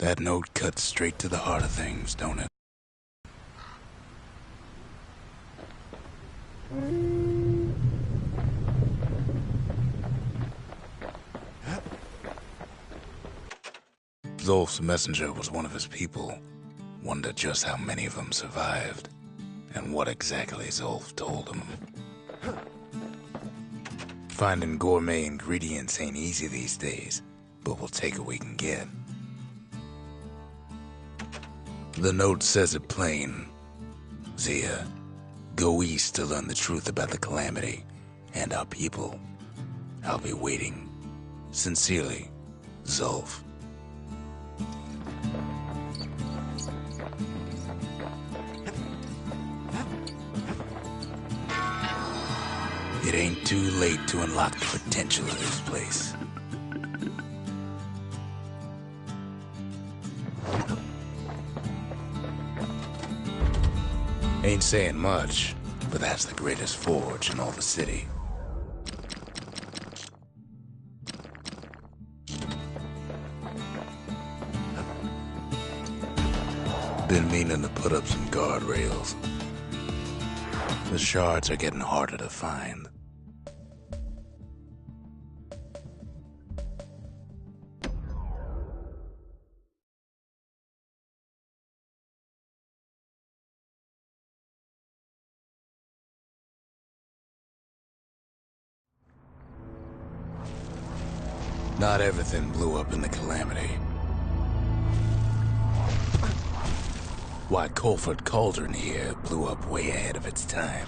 That note cuts straight to the heart of things, don't it? Zolf's messenger was one of his people. Wondered just how many of them survived, and what exactly Zolf told him. Finding gourmet ingredients ain't easy these days, but we'll take what we can get. The note says it plain. Zia, go east to learn the truth about the calamity and our people. I'll be waiting. Sincerely, Zolf. It ain't too late to unlock the potential of this place. Ain't saying much, but that's the greatest forge in all the city. Been meaning to put up some guardrails. The shards are getting harder to find. Not everything blew up in the calamity. Why, Colford Cauldron here blew up way ahead of its time.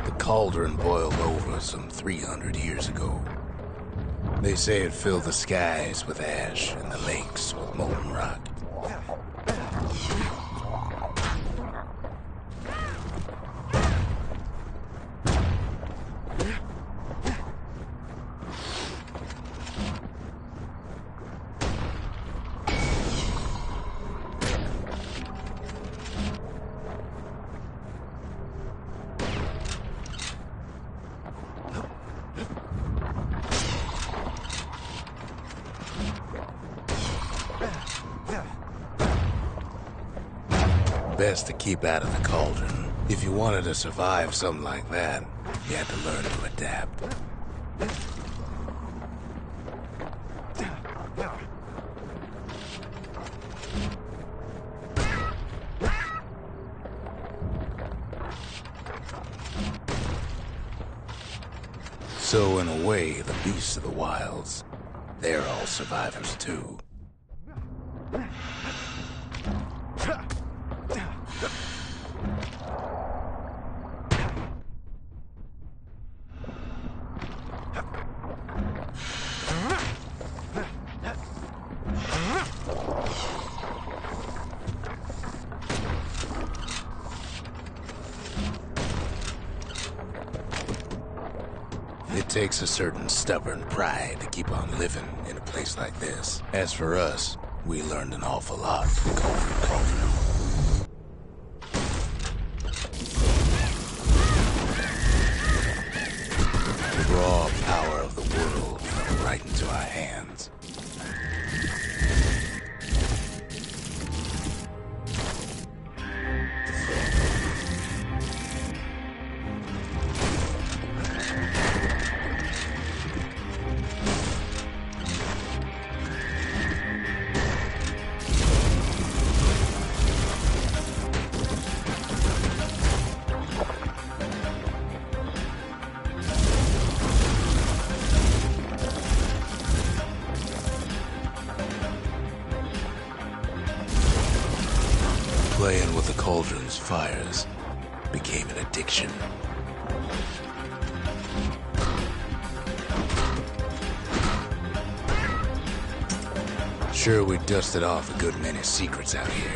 The cauldron boiled over some 300 years ago. They say it filled the skies with ash and the lakes with molten rock. Best to keep out of the cauldron. If you wanted to survive something like that, you had to learn to adapt. So in a way, the beasts of the wilds, they're all survivors too. It takes a certain stubborn pride to keep on living in a place like this. As for us, we learned an awful lot from Colford Cauldron. The raw power of the world fell right into our hands. Playing with the cauldron's fires became an addiction. Sure, we dusted off a good many secrets out here.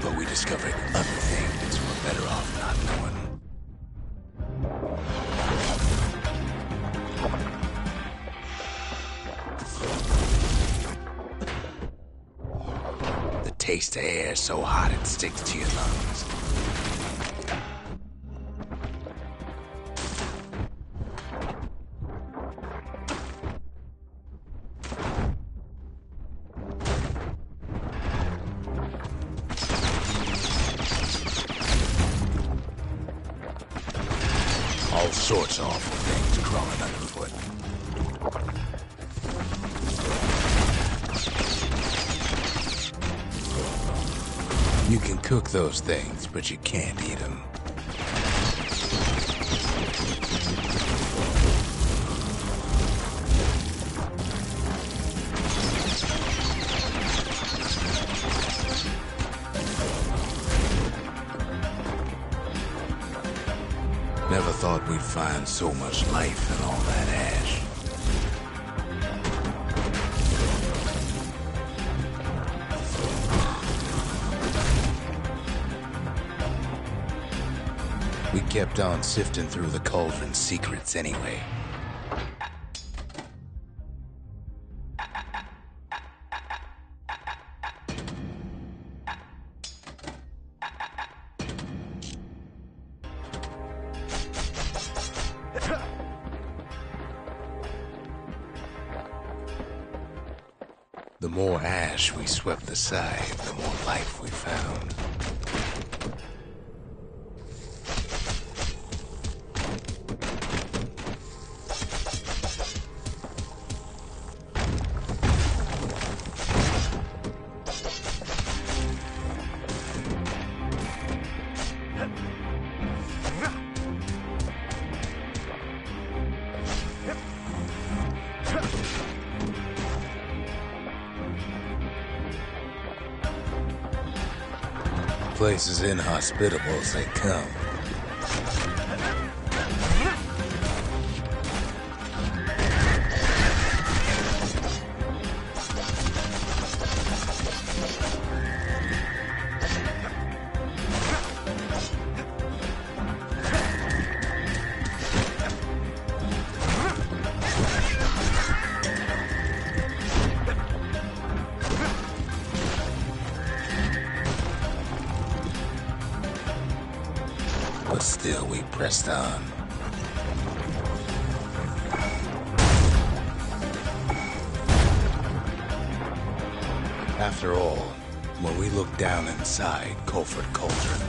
But avoid other things we're better off not knowing. The taste of air so hot it sticks to your lungs. All sorts of awful things crawling underfoot. You can cook those things, but you can't eat them. Never thought we'd find so much life in all that ash. We kept on sifting through the cauldron's secrets anyway. The more ash we swept aside, the more life we found. Place as inhospitable as they come. But still we pressed on. After all, when we looked down inside Culford Cauldron,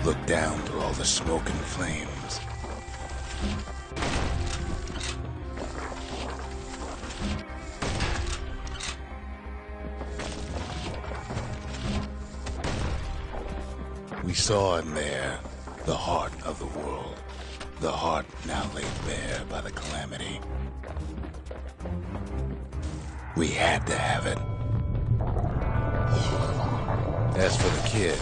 looked down through all the smoke and flames, we saw in there the heart of the world, the heart now laid bare by the calamity. We had to have it. As for the kid,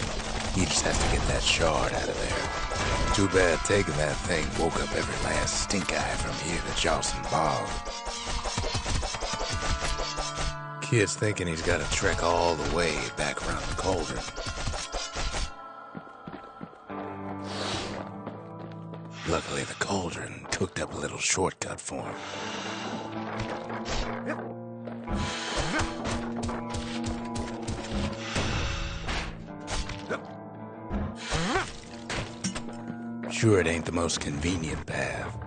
he just has to get that shard out of there. Too bad taking that thing woke up every last stink eye from here to Charleston Bog. Kid's thinking he's got to trek all the way back around the cauldron. Luckily, the cauldron cooked up a little shortcut for him. Sure, it ain't the most convenient path.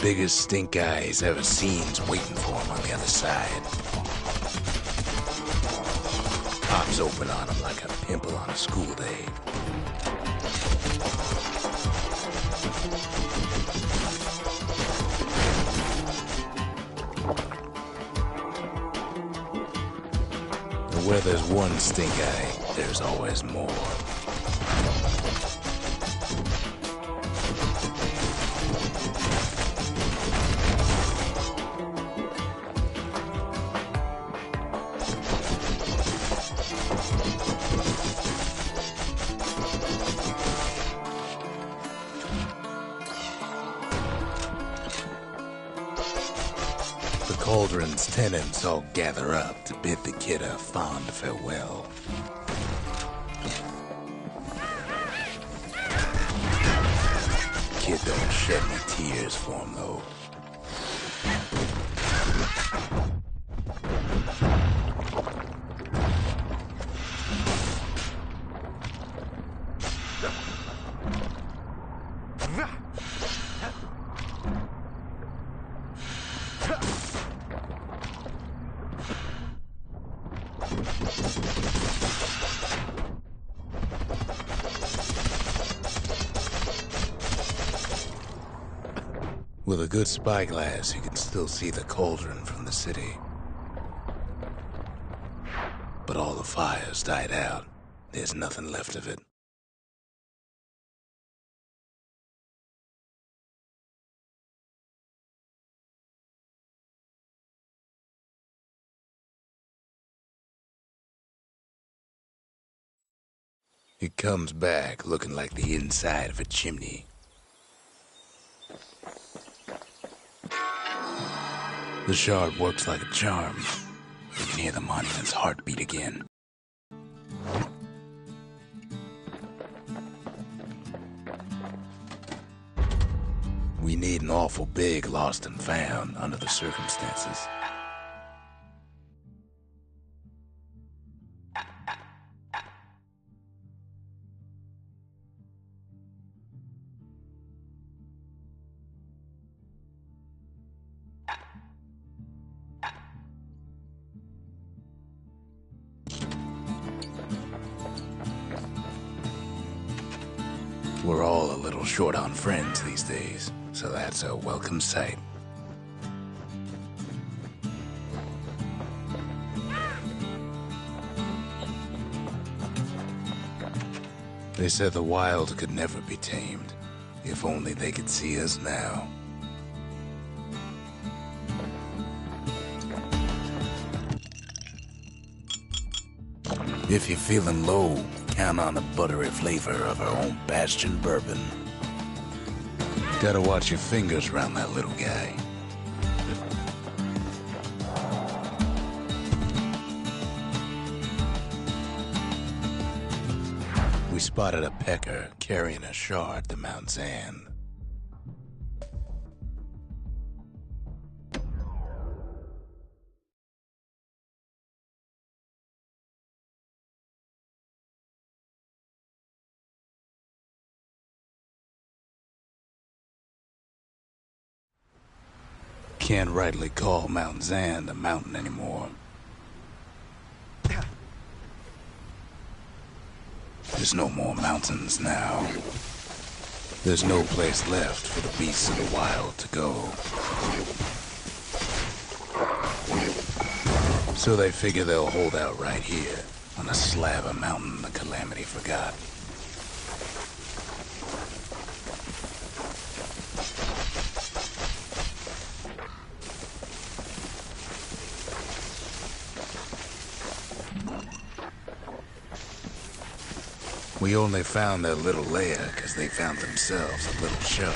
biggest stink eye he's ever seen's waiting for him on the other side. Pops open on him like a pimple on a school day. And where there's one stink eye, there's always more. The cauldron's tenants all gather up to bid the kid a fond farewell. Kid don't shed any tears for him, though. With a good spyglass, you can still see the cauldron from the city. But all the fires died out. There's nothing left of it. It comes back looking like the inside of a chimney. The shard works like a charm. You can hear the monument's heartbeat again. We need an awful big lost and found under the circumstances. We're all a little short on friends these days, so that's a welcome sight. They said the wild could never be tamed. If only they could see us now. If you're feeling low, count on the buttery flavor of our own Bastion bourbon. Gotta watch your fingers around that little guy. We spotted a pecker carrying a shard to Mount Zan. Can't rightly call Mount Zan a mountain anymore. There's no more mountains now. There's no place left for the beasts of the wild to go. So they figure they'll hold out right here, on a slab of mountain the Calamity forgot. We only found their little lair because they found themselves a little shard.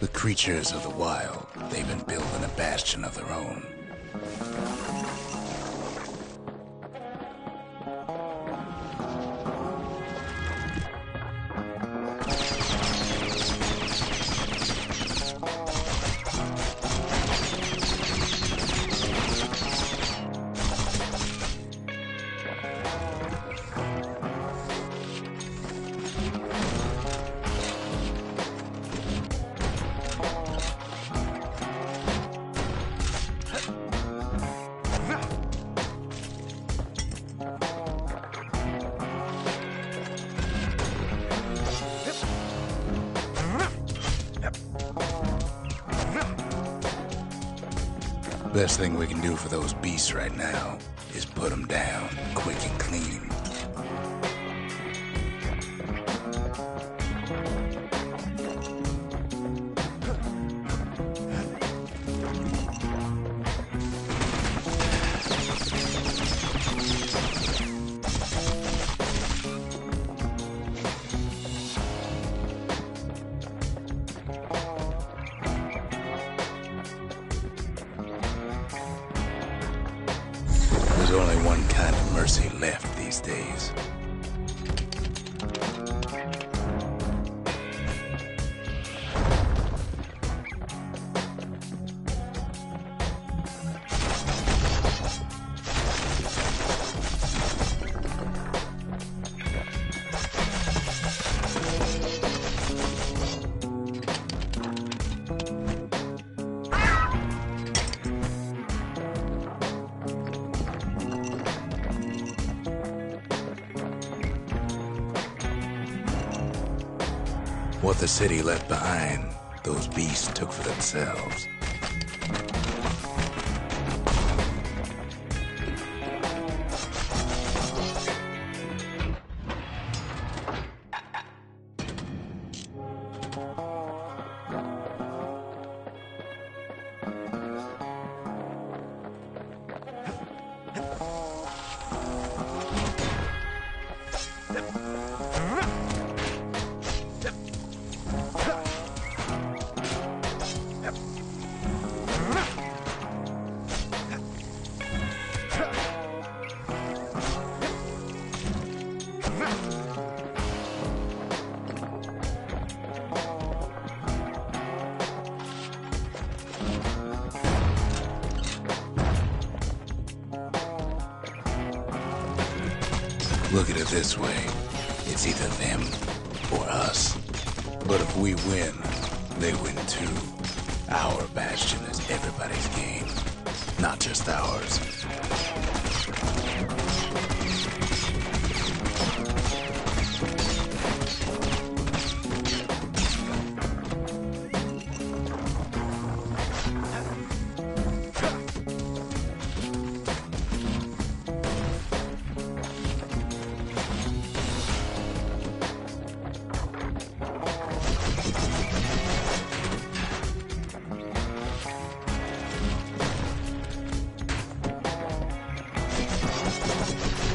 The creatures of the wild, they've been building a bastion of their own. Best thing we can do for those beasts right now is put them down quick and clean. There's only one kind of mercy left these days. What the city left behind, those beasts took for themselves. Look at it this way. It's either them or us. But if we win, they win too. Our Bastion is everybody's game, not just ours.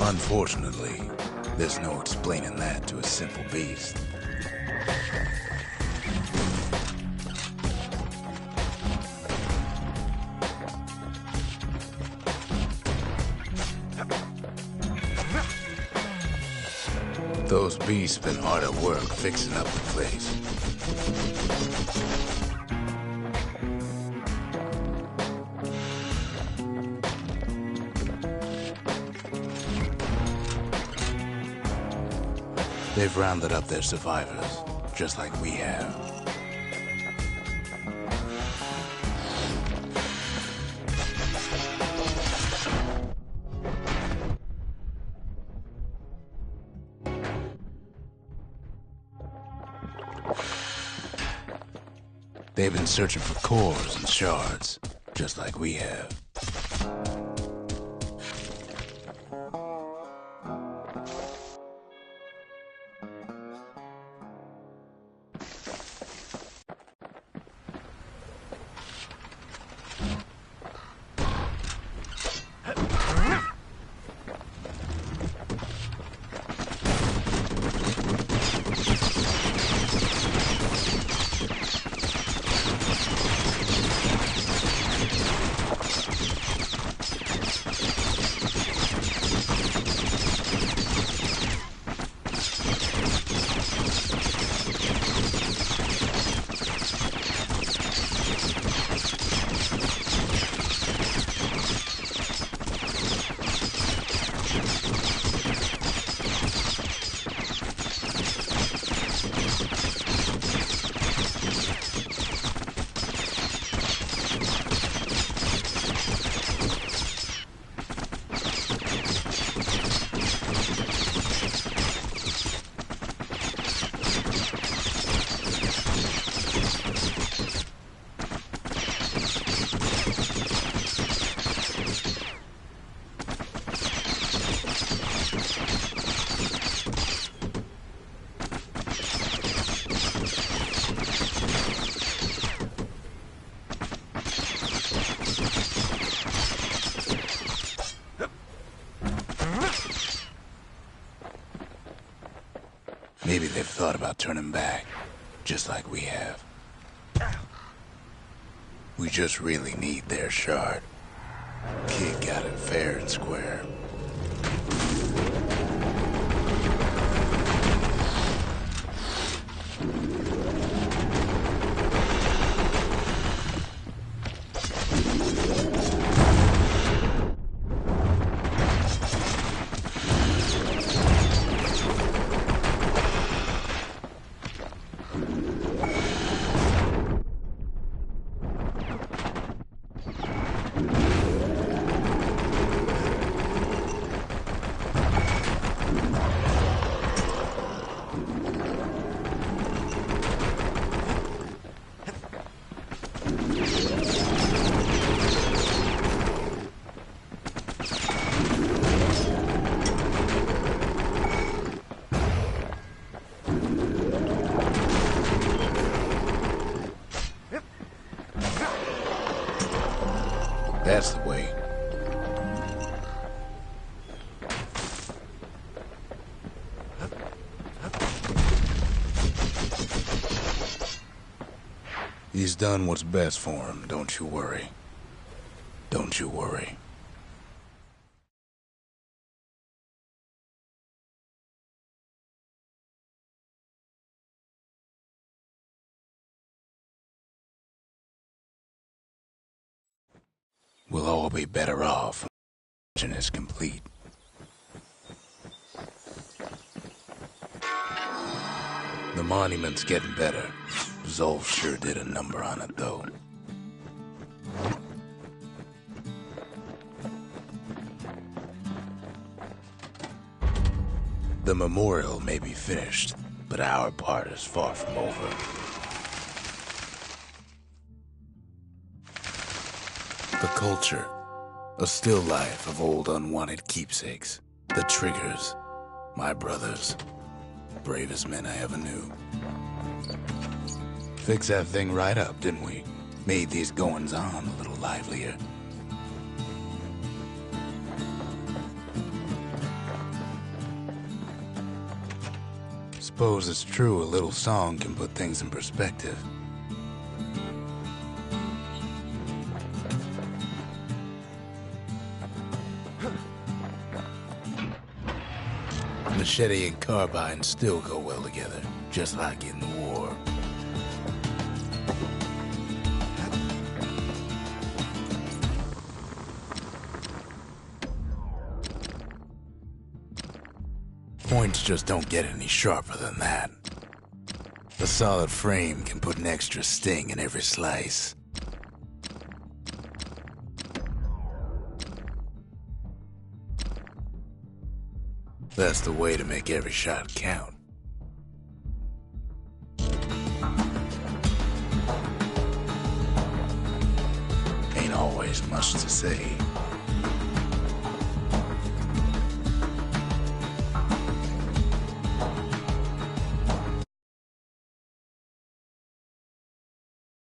Unfortunately, there's no explaining that to a simple beast. Those beasts been hard at work fixing up the place. They've rounded up their survivors, just like we have. They've been searching for cores and shards, just like we have. thought about turning back, just like we have. We just really need their shard. Kid got it fair and square. That's the way. He's done what's best for him, don't you worry. Don't you worry. We'll all be better off when the mission is complete. The monument's getting better. Zolf sure did a number on it, though. The memorial may be finished, but our part is far from over. The culture, a still life of old unwanted keepsakes. The triggers, my brothers, bravest men I ever knew. Fixed that thing right up, didn't we? Made these goings-on a little livelier. Suppose it's true a little song can put things in perspective. Machete and carbine still go well together, just like in the war. Points just don't get any sharper than that. A solid frame can put an extra sting in every slice. That's the way to make every shot count. Ain't always much to say.